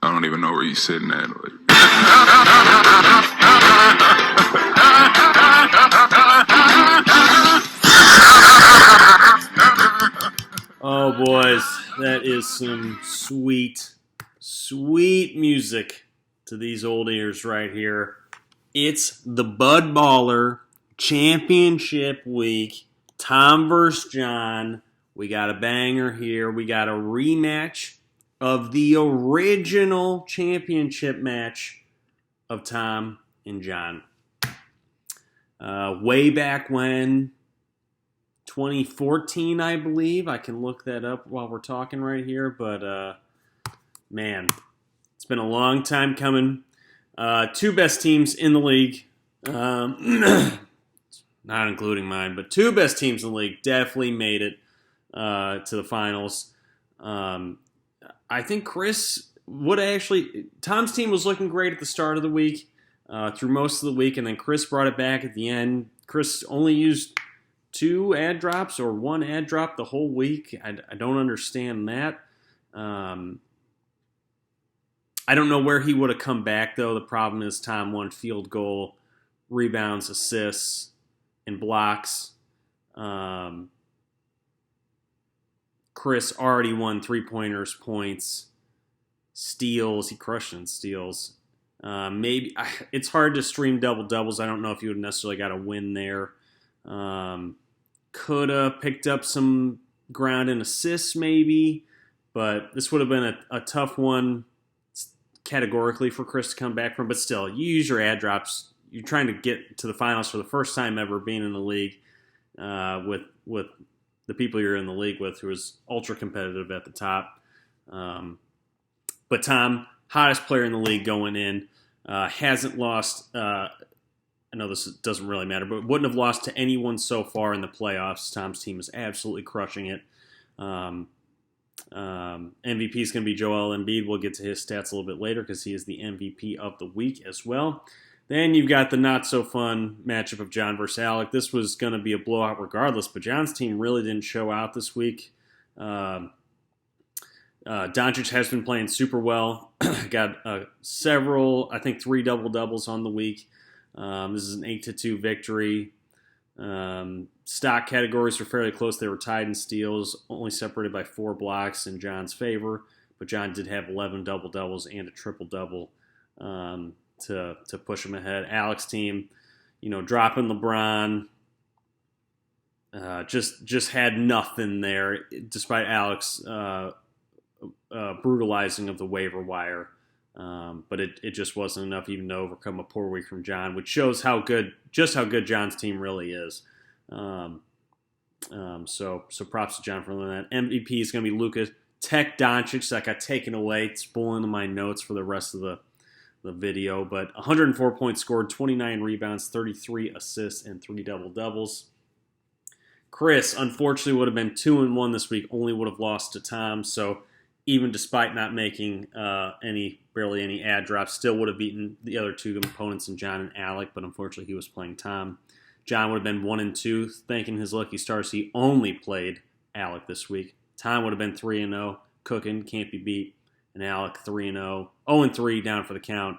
I don't even know where you're sitting at. Oh, boys, that is some sweet, sweet music to these old ears right here. It's the Bud Baller Championship Week. Tom versus John. We got a banger here. We got a rematch of the original championship match of Tom and John. Way back when, 2014, I believe. I can look that up while we're talking right here. But, man, it's been a long time coming. Two best teams in the league. Not including mine, but two best teams in the league definitely made it to the finals. I think Chris would actually... Tom's team was looking great at the start of the week, through most of the week, and then Chris brought it back at the end. Chris only used 2 ad drops or 1 ad drop the whole week. I don't understand that. I don't know where he would have come back, though. The problem is Tom won field goal, rebounds, assists, and blocks. Chris already won 3-pointers, points, steals. He crushed in steals. Maybe it's hard to stream double-doubles. I don't know if you would necessarily got a win there. Could have picked up some ground in assists maybe, but this would have been a tough one categorically for Chris to come back from. But still, you use your ad drops. You're trying to get to the finals for the first time ever being in the league with the people you're in the league with, who is ultra competitive at the top. But Tom, hottest player in the league going in, hasn't lost. I know this doesn't really matter, but wouldn't have lost to anyone so far in the playoffs. Tom's team is absolutely crushing it. MVP is going to be Joel Embiid. We'll get to his stats a little bit later because he is the MVP of the week as well. Then you've got the not-so-fun matchup of John versus Alec. This was going to be a blowout regardless, but John's team really didn't show out this week. Doncic has been playing super well. Got several, I think 3 double-doubles on the week. This is an 8-2 victory. Stock categories are fairly close. They were tied in steals, only separated by 4 blocks in John's favor. But John did have 11 double-doubles and a triple-double to push him ahead. Alec's team, dropping LeBron, just had nothing there, despite Alec's brutalizing of the waiver wire. But it just wasn't enough even to overcome a poor week from John, which shows how good John's team really is. So props to John for doing that. MVP is going to be Luka. Tech Doncic, that got taken away. It's pulling into my notes for the rest of the video. But 104 points scored, 29 rebounds, 33 assists, and 3 double-doubles. Chris, unfortunately, would have been 2-1 this week. Only would have lost to Tom. So even despite not making barely any ad drops, still would have beaten the other 2 opponents in John and Alec, but unfortunately he was playing Tom. John would have been 1-2, thanking his lucky stars he only played Alec this week. Tom would have been 3-0, cooking, can't be beat, and Alec 3-0, 0-3 down for the count.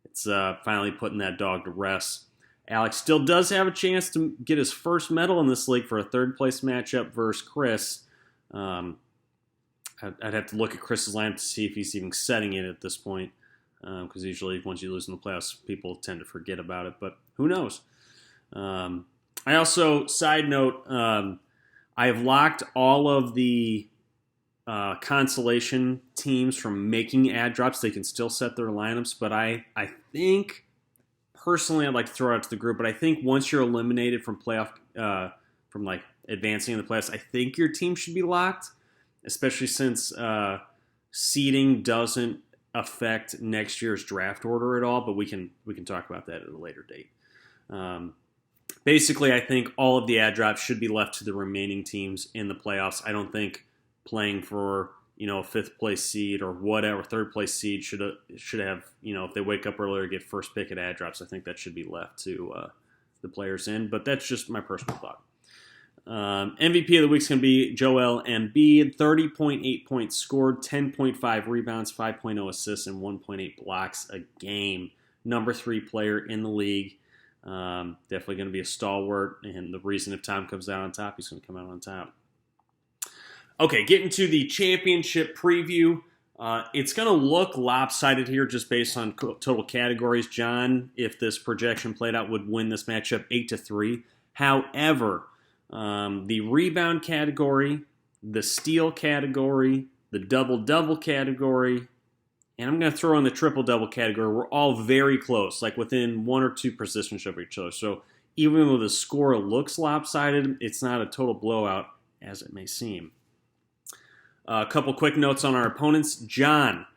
It's finally putting that dog to rest. Alec still does have a chance to get his first medal in this league for a third-place matchup versus Chris. I'd have to look at Chris's lineup to see if he's even setting it at this point, because usually once you lose in the playoffs, people tend to forget about it, but who knows? I also, side note, I have locked all of the consolation teams from making ad drops. They can still set their lineups, but I think, personally, I'd like to throw it out to the group, but I think once you're eliminated from playoff, from like advancing in the playoffs, I think your team should be locked, especially since seeding doesn't affect next year's draft order at all, but we can talk about that at a later date. Basically, I think all of the ad drops should be left to the remaining teams in the playoffs. I don't think playing for a fifth place seed or whatever, third place seed should have if they wake up earlier get first pick at ad drops. I think that should be left to the players in, but that's just my personal thought. MVP of the week is going to be Joel Embiid. 30.8 points scored, 10.5 rebounds, 5.0 assists, and 1.8 blocks a game. Number 3 player in the league. Definitely going to be a stalwart. And the reason if Tom comes out on top, he's going to come out on top. Okay, getting to the championship preview. It's going to look lopsided here just based on total categories. John, if this projection played out, would win this matchup 8-3. However, the rebound category, the steal category, the double-double category, and I'm going to throw in the triple-double category. We're all very close, like within 1 or 2 positions of each other. So even though the score looks lopsided, it's not a total blowout as it may seem. A couple quick notes on our opponents. John,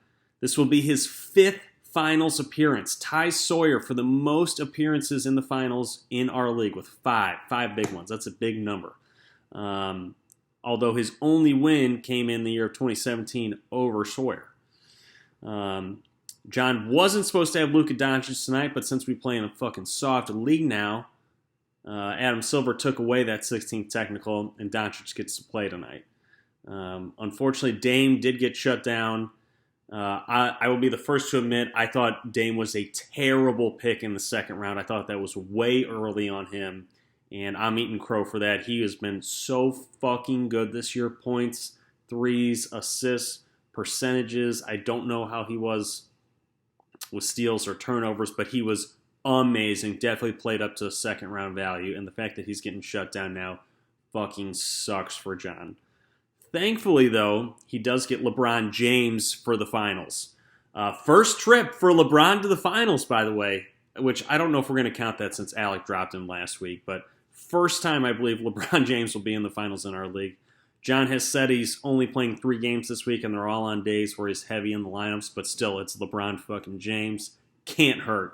this will be his 5th finals appearance. Ties Sawyer for the most appearances in the finals in our league with 5 big ones. That's a big number. Although his only win came in the year of 2017 over Sawyer. John wasn't supposed to have Luka Doncic tonight, but since we play in a fucking soft league now, Adam Silver took away that 16th technical, and Doncic gets to play tonight. Unfortunately, Dame did get shut down. I will be the first to admit I thought Dame was a terrible pick in the second round. I thought that was way early on him, and I'm eating crow for that. He has been so fucking good this year. Points, threes, assists, percentages. I don't know how he was with steals or turnovers, but he was amazing. Definitely played up to a second round value, and the fact that he's getting shut down now fucking sucks for John. Thankfully, though, he does get LeBron James for the finals. First trip for LeBron to the finals, by the way, which I don't know if we're going to count that since Alec dropped him last week, but first time I believe LeBron James will be in the finals in our league. John has said he's only playing 3 games this week, and they're all on days where he's heavy in the lineups, but still, it's LeBron fucking James. Can't hurt.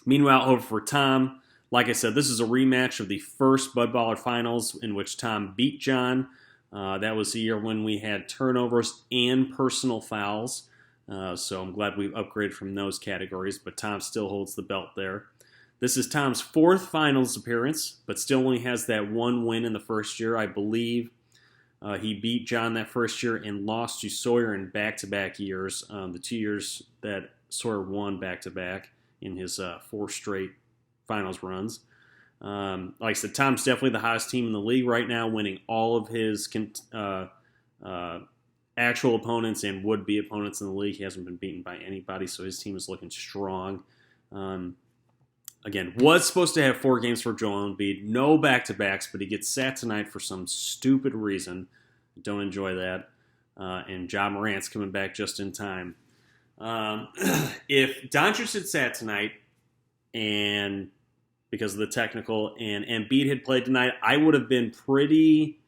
Meanwhile, over for Tom. Like I said, this is a rematch of the first Bud Baller Finals in which Tom beat John. That was the year when we had turnovers and personal fouls. So I'm glad we've upgraded from those categories, but Tom still holds the belt there. This is Tom's 4th finals appearance, but still only has that 1 win in the first year. I believe he beat John that first year and lost to Sawyer in back-to-back years. The 2 years that Sawyer won back-to-back in his 4 straight finals runs. Like I said, Tom's definitely the hottest team in the league right now, winning all of his actual opponents and would-be opponents in the league. He hasn't been beaten by anybody, so his team is looking strong. Again, was supposed to have 4 games for Joel Embiid. No back-to-backs, but he gets sat tonight for some stupid reason. Don't enjoy that. And Ja Morant's coming back just in time. If Doncic had sat tonight, and because of the technical, and Embiid had played tonight, I would have been pretty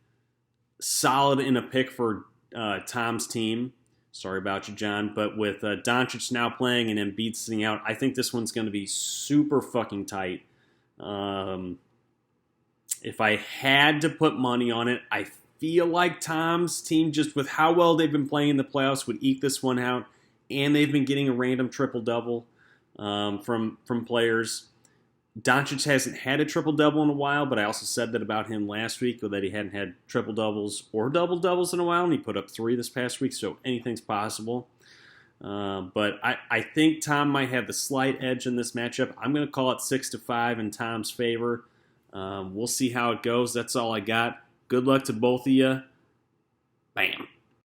solid in a pick for Tom's team. Sorry about you, John. But with Doncic now playing and Embiid sitting out, I think this one's going to be super fucking tight. If I had to put money on it, I feel like Tom's team, just with how well they've been playing in the playoffs, would eke this one out. And they've been getting a random triple-double from players. Doncic hasn't had a triple-double in a while, but I also said that about him last week, that he hadn't had triple-doubles or double-doubles in a while, and he put up 3 this past week, so anything's possible. But I think Tom might have the slight edge in this matchup. I'm going to call it 6-5 in Tom's favor. We'll see how it goes. That's all I got. Good luck to both of you. Bam.